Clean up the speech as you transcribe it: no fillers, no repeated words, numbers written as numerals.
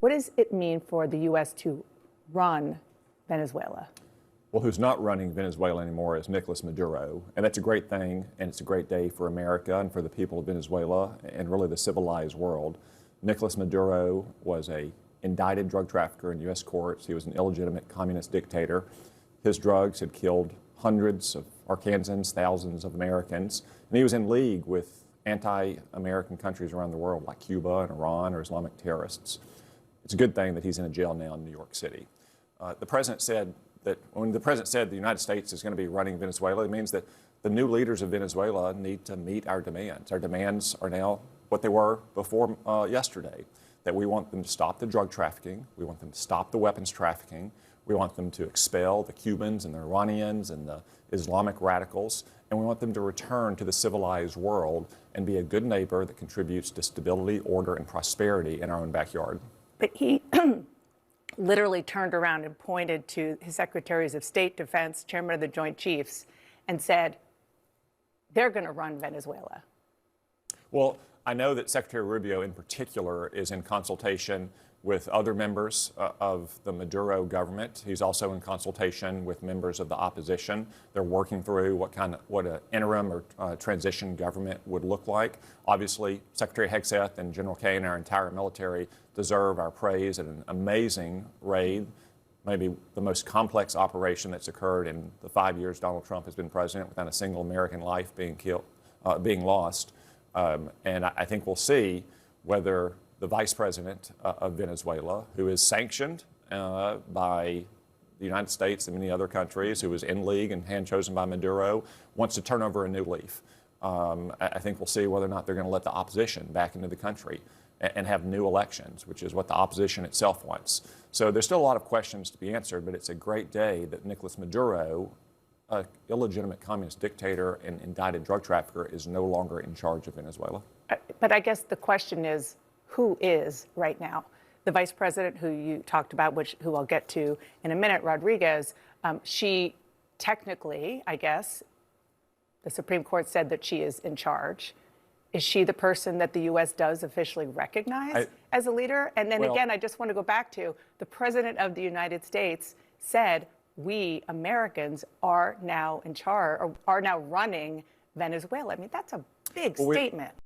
What does it mean for the U.S. to run Venezuela? Well, who's not running Venezuela anymore is Nicolas Maduro, and that's a great thing, and it's a great day for America and for the people of Venezuela and really the civilized world. Nicolas Maduro was a indicted drug trafficker in U.S. courts. He was an illegitimate communist dictator. His drugs had killed hundreds of Arkansans, thousands of Americans, and he was in league with anti-American countries around the world like Cuba and Iran or Islamic terrorists. It's a good thing that he's in a jail now in New York City. The president said that when the president said the United States is going to be running Venezuela, it means that the new leaders of Venezuela need to meet our demands. Our demands are now what they were before yesterday, that we want them to stop the drug trafficking, we want them to stop the weapons trafficking, we want them to expel the Cubans and the Iranians and the Islamic radicals, and we want them to return to the civilized world and be a good neighbor that contributes to stability, order, and prosperity in our own backyard. But he literally turned around and pointed to his secretaries of state, defense, chairman of the Joint Chiefs, and said, they're going to run Venezuela. Well, I know that Secretary Rubio in particular is in consultation with other members of the Maduro government. He's also in consultation with members of the opposition. They're working through what an interim or transition government would look like. Obviously, Secretary Hegseth and General Kay and our entire military deserve our praise and an amazing raid, maybe the most complex operation that's occurred in the 5 years Donald Trump has been president without a single American life being lost. And I think we'll see whether the vice president of Venezuela, who is sanctioned by the United States and many other countries, who is in league and hand-chosen by Maduro, wants to turn over a new leaf. I think we'll see whether or not they're going to let the opposition back into the country and have new elections, which is what the opposition itself wants. So there's still a lot of questions to be answered, but it's a great day that Nicolas Maduro, an illegitimate communist dictator and indicted drug trafficker, is no longer in charge of Venezuela. But I guess the question is, who is right now? The vice president who you talked about, who I'll get to in a minute, Rodriguez, she technically, I guess, the Supreme Court said that she is in charge. Is she the person that the U.S. does officially recognize as a leader? And then again, I just want to go back to the president of the United States said, we Americans are now in charge, or are now running Venezuela. I mean, that's a big statement.